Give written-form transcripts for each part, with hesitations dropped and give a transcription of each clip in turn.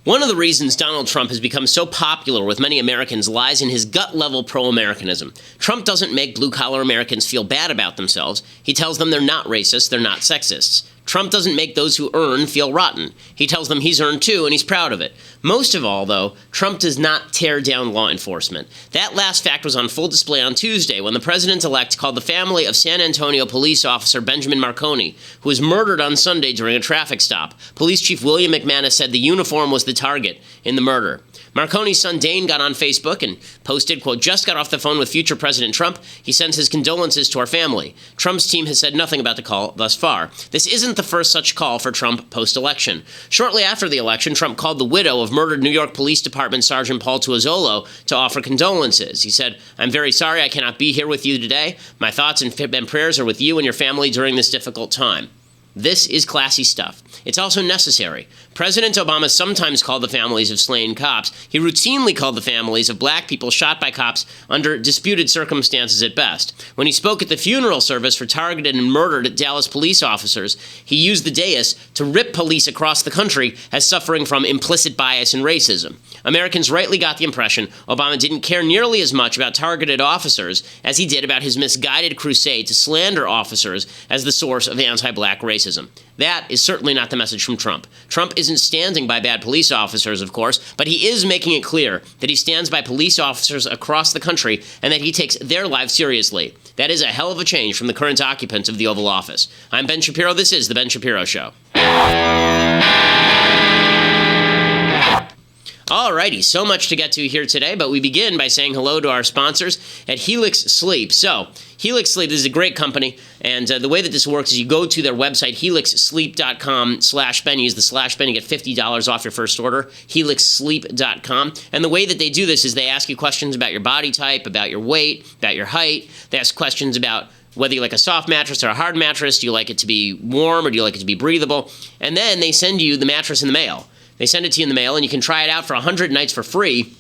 One of the reasons Donald Trump has become so popular with many Americans lies in his gut-level pro-Americanism. Trump doesn't make blue-collar Americans feel bad about themselves. He tells them they're not racist, they're not sexists. Trump doesn't make those who earn feel rotten. He tells them he's earned too, and he's proud of it. Most of all, though, Trump does not tear down law enforcement. That last fact was on full display on Tuesday when the president-elect called the family of San Antonio police officer Benjamin Marconi, who was murdered on Sunday during a traffic stop. Police Chief William McManus said the uniform was the target in the murder. Marconi's son Dane got on Facebook and posted, quote, "Just got off the phone with future President Trump. He sends his condolences to our family. Trump's team has said nothing about the call thus far. This isn't the first such call for Trump post-election. Shortly after the election, Trump called the widow of murdered New York Police Department Sergeant Paul Tuazzolo to offer condolences. He said, "I'm very sorry I cannot be here with you today. My thoughts and prayers are with you and your family during this difficult time." This is classy stuff. It's also necessary. President Obama sometimes called the families of slain cops. He routinely called the families of black people shot by cops under disputed circumstances at best. When he spoke at the funeral service for targeted and murdered Dallas police officers, he used the dais to rip police across the country as suffering from implicit bias and racism. Americans rightly got the impression Obama didn't care nearly as much about targeted officers as he did about his misguided crusade to slander officers as the source of anti-black racism. That is certainly not the message from Trump. Trump isn't standing by bad police officers, of course, but he is making it clear that he stands by police officers across the country and that he takes their lives seriously. That is a hell of a change from the current occupants of the Oval Office. I'm Ben Shapiro. This is The Ben Shapiro Show. Alrighty, so much to get to here today, but we begin by saying hello to our sponsors at Helix Sleep. So, Helix Sleep, this is a great company, and the way that this works is you go to their website, helixsleep.com/Ben, use the /Ben, you get $50 off your first order, helixsleep.com, and the way that they do this is they ask you questions about your body type, about your weight, about your height, they ask questions about whether you like a soft mattress or a hard mattress, do you like it to be warm or do you like it to be breathable, and then they send you the mattress in the mail. They send it to you in the mail, and you can try it out for 100 nights for free.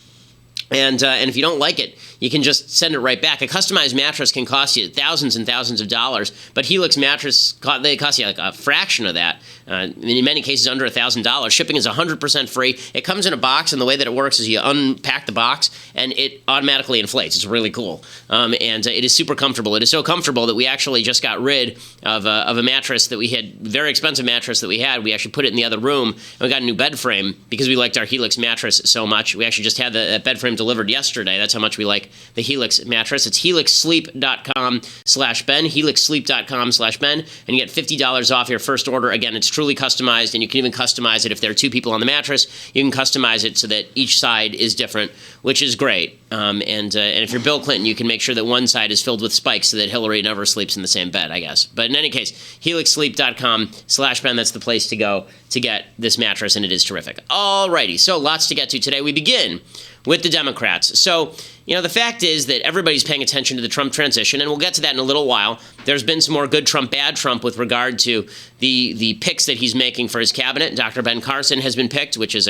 And if you don't like it, you can just send it right back. A customized mattress can cost you thousands and thousands of dollars, but Helix mattress, they cost you like a fraction of that. In many cases, under $1,000. Shipping is 100% free. It comes in a box, and the way that it works is you unpack the box, and it automatically inflates. It's really cool, and it is super comfortable. It is so comfortable that we actually just got rid of a mattress that we had, very expensive mattress that we had. We actually put it in the other room, and we got a new bed frame because we liked our Helix mattress so much. We actually just had that bed frame delivered yesterday. That's how much we like the Helix mattress. It's helixsleep.com/Ben, helixsleep.com/Ben, and you get $50 off your first order. Again, it's truly customized, and you can even customize it if there are two people on the mattress. You can customize it so that each side is different, which is great. And if you're Bill Clinton, you can make sure that one side is filled with spikes so that Hillary never sleeps in the same bed, I guess. But in any case, helixsleep.com/Ben, that's the place to go to get this mattress, and it is terrific. Alrighty, so lots to get to today. We begin with the Democrats. So, the fact is that everybody's paying attention to the Trump transition, and we'll get to that in a little while. There's been some more good Trump, bad Trump with regard to the picks that he's making for his cabinet. Dr. Ben Carson has been picked, which is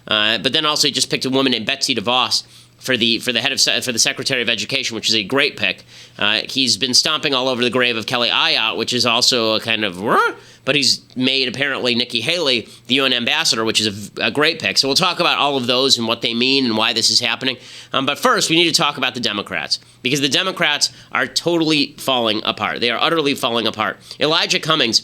but then also he just picked a woman named Betsy DeVos for the Secretary of Education, which is a great pick. He's been stomping all over the grave of Kelly Ayotte, which is also a kind of, but he's made apparently Nikki Haley the UN ambassador, which is a great pick. So we'll talk about all of those and what they mean and why this is happening. But first, we need to talk about the Democrats, because the Democrats are totally falling apart. They are utterly falling apart. Elijah Cummings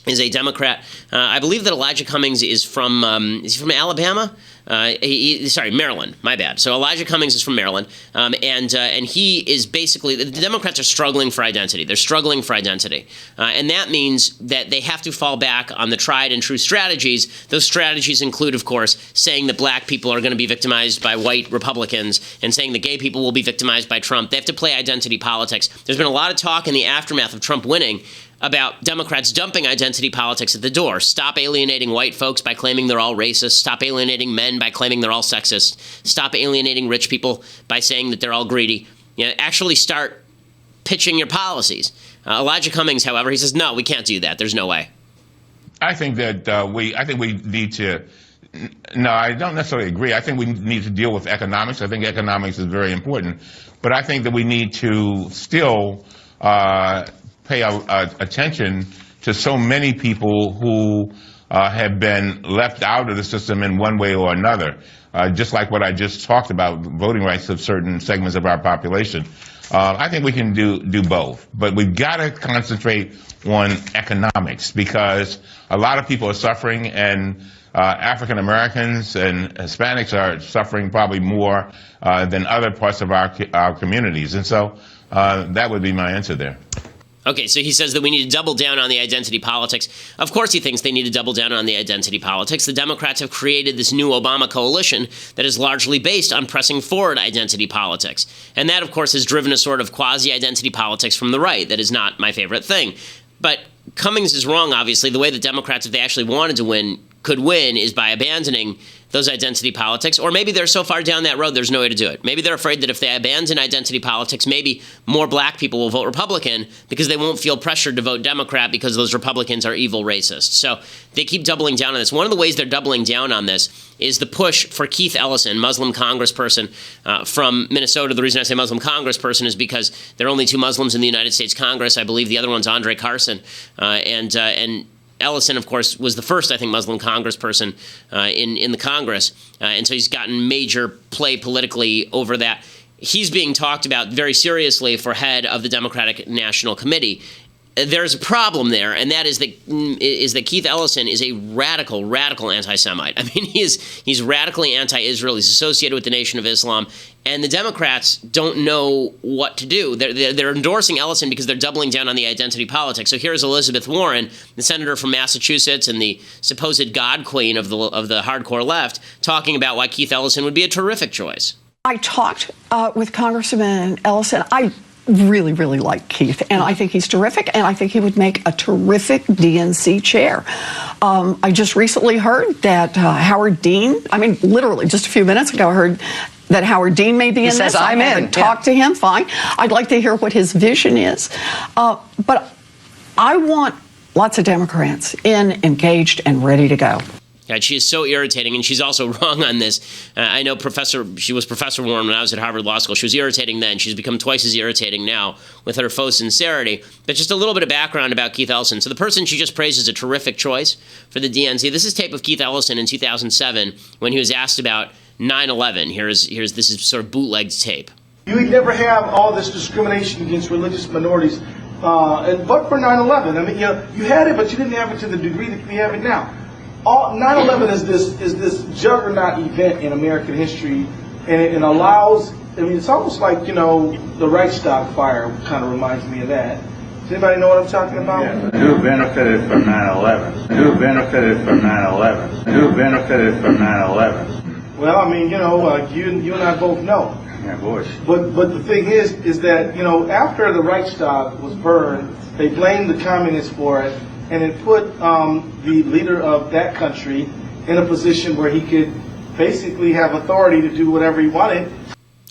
is a Democrat. I believe that Elijah Cummings is from Alabama? Maryland. My bad. So Elijah Cummings is from Maryland, and he is basically, the Democrats are struggling for identity. They're struggling for identity, and that means that they have to fall back on the tried and true strategies. Those strategies include, of course, saying that black people are going to be victimized by white Republicans and saying that gay people will be victimized by Trump. They have to play identity politics. There's been a lot of talk in the aftermath of Trump winning about Democrats dumping identity politics at the door. Stop alienating white folks by claiming they're all racist. Stop alienating men by claiming they're all sexist. Stop alienating rich people by saying that they're all greedy. Actually start pitching your policies. Elijah Cummings, however, he says, no, we can't do that. There's no way. I think that we need to. No, I don't necessarily agree. I think we need to deal with economics. I think economics is very important, but I think that we need to still pay attention to so many people who have been left out of the system in one way or another. Just like what I just talked about, voting rights of certain segments of our population. I think we can do both, but we've got to concentrate on economics because a lot of people are suffering, and African Americans and Hispanics are suffering probably more than other parts of our communities, and so that would be my answer there. Okay, so he says that we need to double down on the identity politics. Of course he thinks they need to double down on the identity politics. The Democrats have created this new Obama coalition that is largely based on pressing forward identity politics. And that, of course, has driven a sort of quasi-identity politics from the right. That is not my favorite thing. But Cummings is wrong, obviously. The way the Democrats, if they actually wanted to win, could win is by abandoning those identity politics, or maybe they're so far down that road there's no way to do it. Maybe they're afraid that if they abandon identity politics, maybe more black people will vote Republican because they won't feel pressured to vote Democrat because those Republicans are evil racists. So they keep doubling down on this. One of the ways they're doubling down on this is the push for Keith Ellison, Muslim congressperson from Minnesota. The reason I say Muslim congressperson is because there are only 2 Muslims in the United States Congress. I believe the other one's Andre Carson, and Ellison, of course, was the first, I think, Muslim congressperson in the Congress, and so he's gotten major play politically over that. He's being talked about very seriously for head of the Democratic National Committee. There's a problem there, and that is that Keith Ellison is a radical anti-Semite. I mean, he's radically anti-Israel. He's associated with the Nation of Islam, and the Democrats don't know what to do. They're endorsing Ellison because they're doubling down on the identity politics. So here's Elizabeth Warren, the senator from Massachusetts and the supposed God queen of the hardcore left, talking about why Keith Ellison would be a terrific choice. I talked with Congressman Ellison. I really like Keith, and I think he's terrific, and I think he would make a terrific DNC chair. I just recently heard that Howard Dean, I mean, literally just a few minutes ago, I heard that Howard Dean may be in this. I haven't talked to him. Fine. I'd like to hear what his vision is. But I want lots of Democrats engaged, and ready to go. God, she is so irritating, and she's also wrong on this. I know she was Professor Warren when I was at Harvard Law School. She was irritating then. She's become twice as irritating now with her faux sincerity. But just a little bit of background about Keith Ellison. So the person she just praised is a terrific choice for the DNC. This is tape of Keith Ellison in 2007 when he was asked about 9/11. This is sort of bootlegged tape. You would never have all this discrimination against religious minorities, but for 9/11. I mean, you had it, but you didn't have it to the degree that we have it now. 9/11 is this juggernaut event in American history, and it allows. I mean, it's almost like the Reichstag fire kind of reminds me of that. Does anybody know what I'm talking about? Yeah. Who benefited from 9/11? Who benefited from 9/11? Who benefited from 9/11? Well, I mean, you and I both know. Yeah, boys. But the thing is that after the Reichstag was burned, they blamed the communists for it. And it put the leader of that country in a position where he could basically have authority to do whatever he wanted.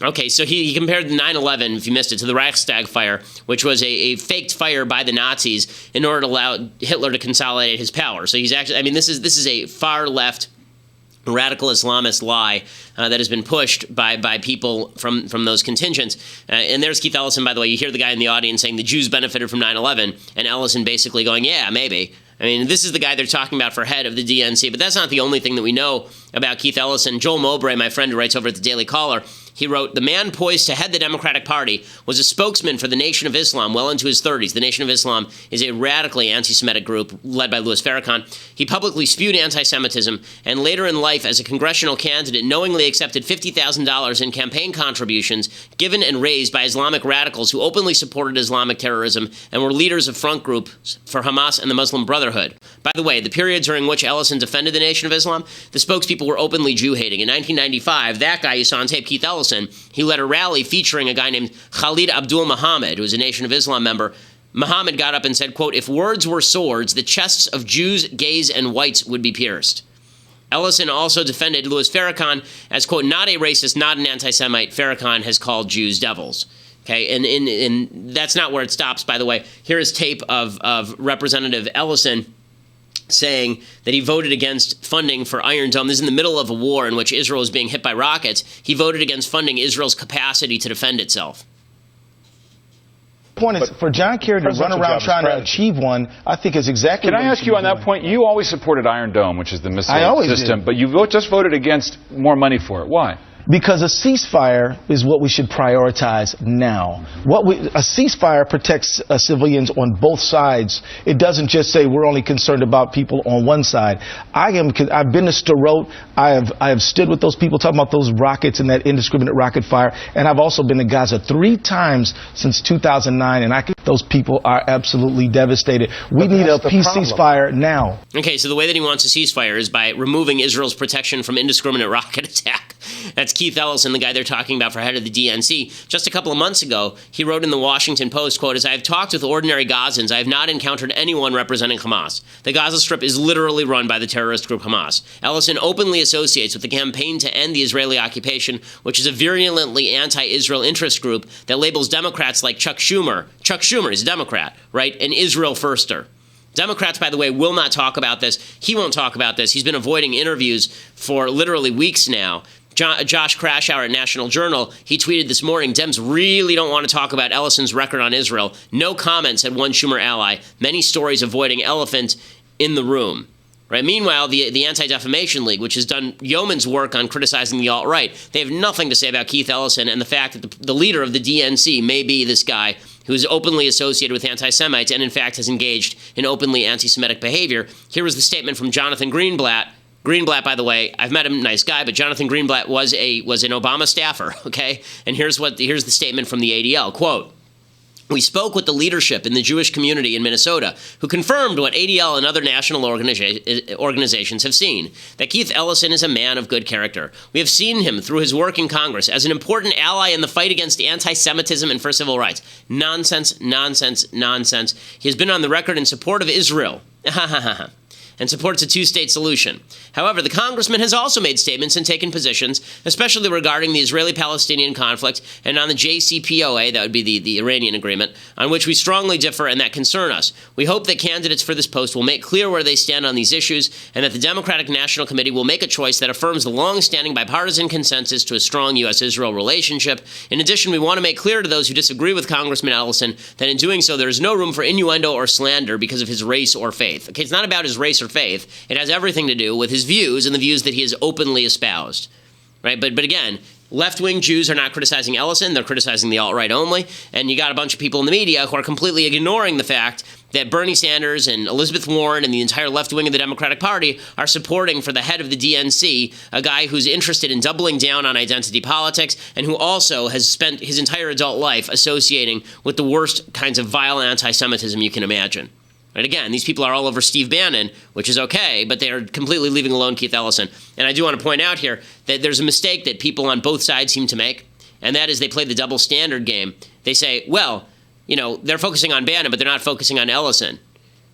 Okay, so he compared the 9/11, if you missed it, to the Reichstag fire, which was a faked fire by the Nazis in order to allow Hitler to consolidate his power. So he's actually, I mean, this is a far left radical Islamist lie that has been pushed by people from those contingents. And there's Keith Ellison, by the way. You hear the guy in the audience saying the Jews benefited from 9/11, and Ellison basically going, yeah, maybe. I mean, this is the guy they're talking about for head of the DNC, but that's not the only thing that we know about Keith Ellison. Joel Mowbray, my friend who writes over at the Daily Caller, he wrote, the man poised to head the Democratic Party was a spokesman for the Nation of Islam well into his 30s. The Nation of Islam is a radically anti-Semitic group led by Louis Farrakhan. He publicly spewed anti-Semitism, and later in life, as a congressional candidate, knowingly accepted $50,000 in campaign contributions given and raised by Islamic radicals who openly supported Islamic terrorism and were leaders of front groups for Hamas and the Muslim Brotherhood. By the way, the period during which Ellison defended the Nation of Islam, the spokespeople were openly Jew-hating. In 1995, that guy you saw on tape, Keith Ellison, he led a rally featuring a guy named Khalid Abdul Muhammad, who was a Nation of Islam member. Muhammad got up and said, quote, if words were swords, the chests of Jews, gays, and whites would be pierced. Ellison also defended Louis Farrakhan as, quote, not a racist, not an anti-Semite. Farrakhan has called Jews devils. Okay, and that's not where it stops, by the way. Here is tape of Representative Ellison saying that he voted against funding for Iron Dome. This is in the middle of a war in which Israel is being hit by rockets. He voted against funding Israel's capacity to defend itself. point is, for John Kerry to run around trying to achieve one, I think is exactly Can I ask you on that point? You always supported Iron Dome, which is the missile system, but you just voted against more money for it. Why? Because a ceasefire is what we should prioritize now. A ceasefire protects civilians on both sides. It doesn't just say we're only concerned about people on one side. I've been to Sderot. I have stood with those people talking about those rockets and that indiscriminate rocket fire. And I've also been to Gaza 3 times since 2009. And those people are absolutely devastated. We need a peace ceasefire now. Okay, so the way that he wants a ceasefire is by removing Israel's protection from indiscriminate rocket attack. That's Keith Ellison, the guy they're talking about for head of the DNC. Just a couple of months ago, he wrote in the Washington Post, quote, "As I have talked with ordinary Gazans, I have not encountered anyone representing Hamas. The Gaza Strip is literally run by the terrorist group Hamas. Ellison openly associates with the campaign to end the Israeli occupation, which is a virulently anti-Israel interest group that labels Democrats like Chuck Schumer is a Democrat, right, an Israel firster." Democrats, by the way, will not talk about this. He won't talk about this. He's been avoiding interviews for literally weeks now. Josh Krashour at National Journal, he tweeted this morning, Dems really don't want to talk about Ellison's record on Israel. No comments, said one Schumer ally. Many stories avoiding elephant in the room. Right. Meanwhile, the Anti-Defamation League, which has done yeoman's work on criticizing the alt-right, they have nothing to say about Keith Ellison and the fact that the leader of the DNC may be this guy who is openly associated with anti-Semites and, in fact, has engaged in openly anti-Semitic behavior. Here was the statement from Jonathan Greenblatt. Greenblatt, by the way, I've met him, nice guy, but Jonathan Greenblatt was an Obama staffer, okay? And here's the statement from the ADL, quote, "We spoke with the leadership in the Jewish community in Minnesota, who confirmed what ADL and other national organizations have seen, that Keith Ellison is a man of good character. We have seen him through his work in Congress as an important ally in the fight against anti-Semitism and for civil rights." Nonsense, nonsense, nonsense. He has been on the record in support of Israel. And supports a two-state solution. However, the congressman has also made statements and taken positions, especially regarding the Israeli-Palestinian conflict and on the JCPOA, that would be the Iranian agreement, on which we strongly differ and that concern us. We hope that candidates for this post will make clear where they stand on these issues and that the Democratic National Committee will make a choice that affirms the long-standing bipartisan consensus to a strong U.S.-Israel relationship. In addition, we want to make clear to those who disagree with Congressman Ellison that in doing so, there is no room for innuendo or slander because of his race or faith. Okay, it's not about his race or faith. It has everything to do with his views and the views that he has openly espoused, right? But again, left-wing Jews are not criticizing Ellison. They're criticizing the alt-right only. And you got a bunch of people in the media who are completely ignoring the fact that Bernie Sanders and Elizabeth Warren and the entire left wing of the Democratic Party are supporting for the head of the DNC a guy who's interested in doubling down on identity politics and who also has spent his entire adult life associating with the worst kinds of vile anti-Semitism you can imagine. And again, these people are all over Steve Bannon, which is okay, but they are completely leaving alone Keith Ellison. And I do want to point out here that there's a mistake that people on both sides seem to make, and that is they play the double standard game. They say, well, they're focusing on Bannon, but they're not focusing on Ellison.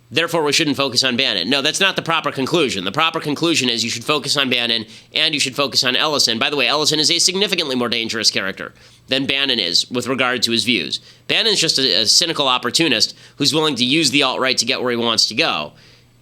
Therefore, we shouldn't focus on Bannon. No, that's not the proper conclusion. The proper conclusion is you should focus on Bannon and you should focus on Ellison. By the way, Ellison is a significantly more dangerous character than Bannon is with regard to his views. Bannon's just a cynical opportunist who's willing to use the alt-right to get where he wants to go.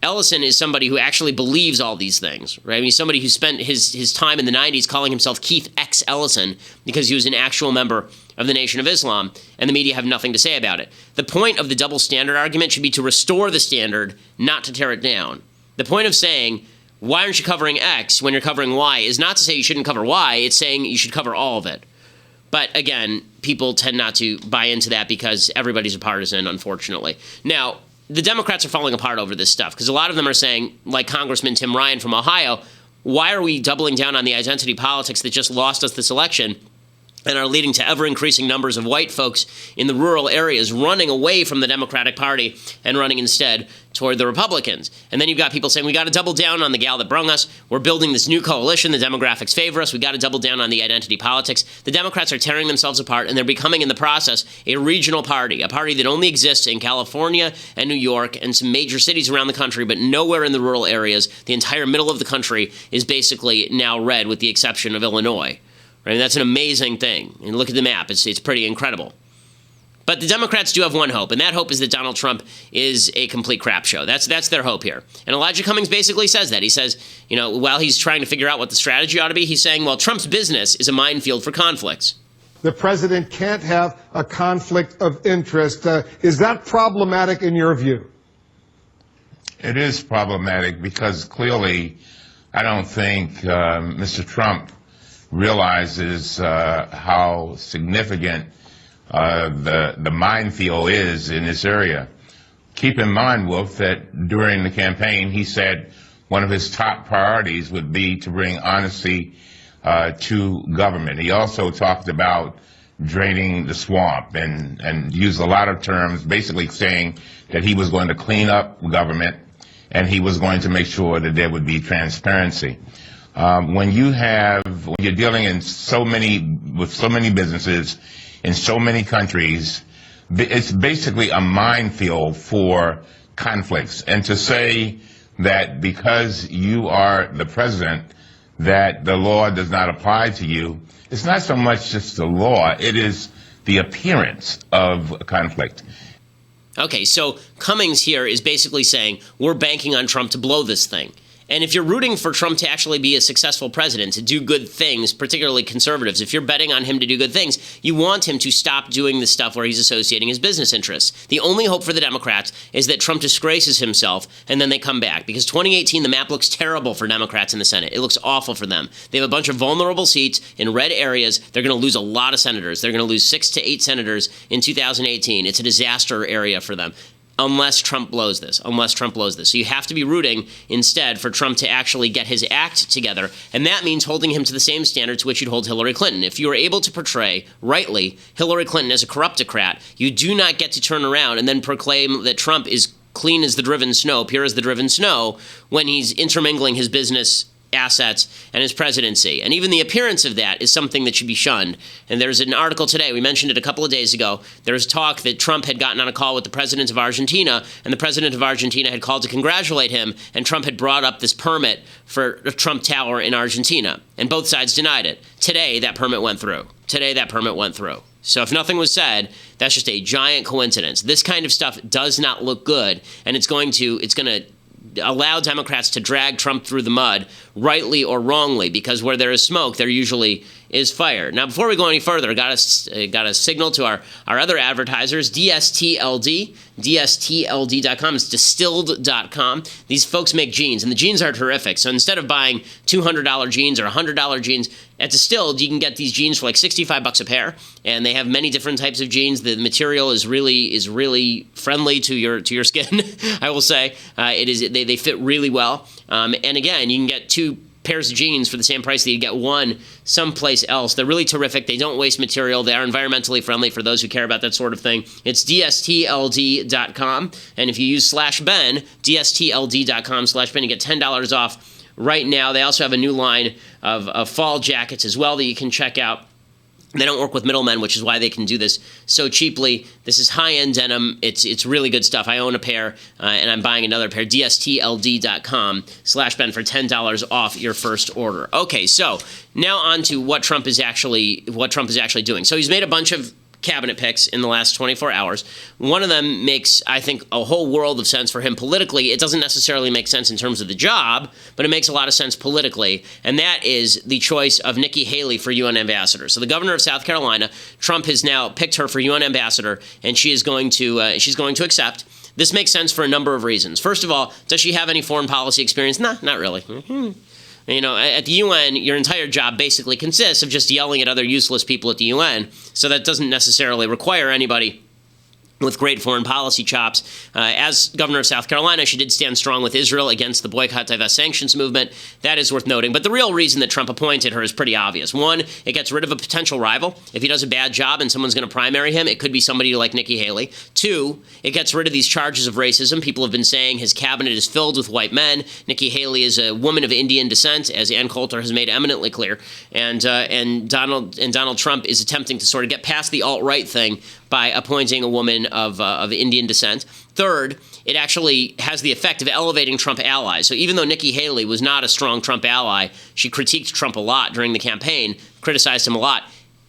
Ellison is somebody who actually believes all these things, right? I mean, he's somebody who spent his time in the 90s calling himself Keith X Ellison because he was an actual member of the Nation of Islam, and the media have nothing to say about it. The point of the double standard argument should be to restore the standard, not to tear it down. The point of saying, why aren't you covering X when you're covering Y, is not to say you shouldn't cover Y, it's saying you should cover all of it. But again, people tend not to buy into that because everybody's a partisan, unfortunately. Now, the Democrats are falling apart over this stuff because a lot of them are saying, like Congressman Tim Ryan from Ohio, why are we doubling down on the identity politics that just lost us this election and are leading to ever-increasing numbers of white folks in the rural areas running away from the Democratic Party and running instead toward the Republicans? And then you've got people saying, we got to double down on the gal that brung us. We're building this new coalition. The demographics favor us. We got to double down on the identity politics. The Democrats are tearing themselves apart, and they're becoming, in the process, a regional party, a party that only exists in California and New York and some major cities around the country, but nowhere in the rural areas. The entire middle of the country is basically now red, with the exception of Illinois. Right? That's an amazing thing. And look at the map. It's pretty incredible. But the Democrats do have one hope, and that hope is that Donald Trump is a complete crap show. That's their hope here. And Elijah Cummings basically says that. He says, while he's trying to figure out what the strategy ought to be, he's saying, well, Trump's business is a minefield for conflicts. the president can't have a conflict of interest. Is that problematic in your view? It is problematic because clearly I don't think Mr. Trump realizes how significant the minefield is in this area. Keep in mind, Wolf, that during the campaign he said one of his top priorities would be to bring honesty to government. He also talked about draining the swamp and used a lot of terms basically saying that he was going to clean up government and he was going to make sure that there would be transparency. When you're dealing with so many businesses in so many countries, it's basically a minefield for conflicts. And to say that because you are the president that the law does not apply to you, it's not so much just the law, it is the appearance of conflict. Okay, so Cummings here is basically saying we're banking on Trump to blow this thing. And if you're rooting for Trump to actually be a successful president, to do good things, particularly conservatives, if you're betting on him to do good things, you want him to stop doing the stuff where he's associating his business interests. The only hope for the Democrats is that Trump disgraces himself and then they come back. Because 2018, the map looks terrible for Democrats in the Senate. It looks awful for them. They have a bunch of vulnerable seats in red areas. They're going to lose a lot of senators. They're going to lose 6 to 8 senators in 2018. It's a disaster area for them. Unless Trump blows this. So you have to be rooting instead for Trump to actually get his act together. And that means holding him to the same standard to which you'd hold Hillary Clinton. If you are able to portray, rightly, Hillary Clinton as a corruptocrat, you do not get to turn around and then proclaim that Trump is clean as the driven snow, pure as the driven snow, when he's intermingling his business assets and his presidency. And even the appearance of that is something that should be shunned. And there's an article today, we mentioned it a couple of days ago, there's talk that Trump had gotten on a call with the president of Argentina, and the president of Argentina had called to congratulate him, and Trump had brought up this permit for a Trump Tower in Argentina. And both sides denied it. Today, that permit went through. So if nothing was said, that's just a giant coincidence. This kind of stuff does not look good, and it's going to allow Democrats to drag Trump through the mud, rightly or wrongly, because where there is smoke, there usually is fire. Now, before we go any further, I got a signal to our other advertisers, DSTLD, DSTLD.com. It's distilled.com. These folks make jeans, and the jeans are terrific. So instead of buying $200 jeans or $100 jeans, at Distilled, you can get these jeans for like $65 a pair, and they have many different types of jeans. The material is really friendly to your skin. I will say they fit really well. And again, you can get 2 pairs of jeans for the same price that you get one someplace else. They're really terrific. They don't waste material. They are environmentally friendly for those who care about that sort of thing. It's DSTLD.com, and if you use /Ben, DSTLD.com/Ben, you get $10 off. Right now, they also have a new line of fall jackets as well that you can check out. They don't work with middlemen, which is why they can do this so cheaply. This is high-end denim. It's really good stuff. I own a pair, and I'm buying another pair. DSTLD.com/Ben for $10 off your first order. Okay, so now on to what Trump is actually doing. So he's made a bunch of cabinet picks in the last 24 hours. One of them makes, I think, a whole world of sense for him politically. It doesn't necessarily make sense in terms of the job, but it makes a lot of sense politically, and that is the choice of Nikki Haley for UN ambassador. So the governor of South Carolina, Trump has now picked her for UN ambassador, and she's going to accept. This makes sense for a number of reasons. First of all, does she have any foreign policy experience? Nah, not really. You know, at the UN, your entire job basically consists of just yelling at other useless people at the UN, so that doesn't necessarily require anybody with great foreign policy chops. As governor of South Carolina, she did stand strong with Israel against the boycott, divest, sanctions movement. That is worth noting. But the real reason that Trump appointed her is pretty obvious. One, it gets rid of a potential rival. If he does a bad job and someone's going to primary him, it could be somebody like Nikki Haley. Two, it gets rid of these charges of racism. People have been saying his cabinet is filled with white men. Nikki Haley is a woman of Indian descent, as Ann Coulter has made eminently clear. And Donald Trump is attempting to sort of get past the alt-right thing by appointing a woman of Indian descent. Third, it actually has the effect of elevating Trump allies. So even though Nikki Haley was not a strong Trump ally, she critiqued Trump a lot during the campaign, criticized him a lot.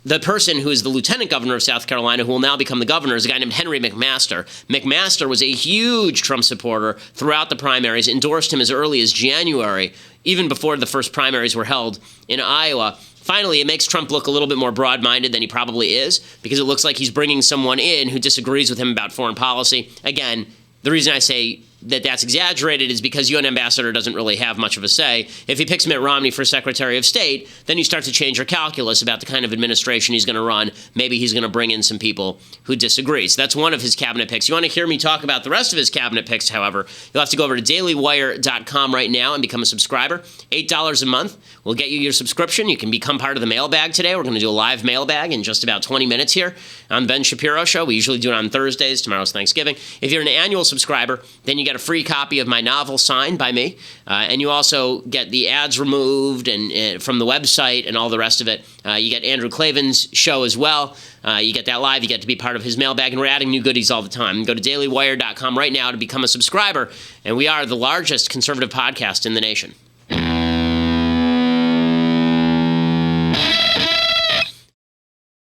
The person who is the lieutenant governor of South Carolina, who will now become the governor, is a guy named Henry McMaster. McMaster was a huge Trump supporter throughout the primaries, endorsed him as early as January, even before the first primaries were held in Iowa. Finally, it makes Trump look a little bit more broad-minded than he probably is, because it looks like he's bringing someone in who disagrees with him about foreign policy. Again, the reason I say that that's exaggerated is because UN ambassador doesn't really have much of a say. If he picks Mitt Romney for Secretary of State, then you start to change your calculus about the kind of administration he's going to run. Maybe he's going to bring in some people who disagree. So that's one of his cabinet picks. You want to hear me talk about the rest of his cabinet picks, however, you'll have to go over to dailywire.com right now and become a subscriber. $8 a month will get you your subscription. You can become part of the mailbag today. We're going to do a live mailbag in just about 20 minutes here on the Ben Shapiro Show. We usually do it on Thursdays. Tomorrow's Thanksgiving. If you're an annual subscriber, then you get a free copy of my novel signed by me, and you also get the ads removed and from the website and all the rest of it. You get Andrew Klavan's show as well. You get that live. You get to be part of his mailbag, and we're adding new goodies all the time. Go to dailywire.com right now to become a subscriber, and we are the largest conservative podcast in the nation.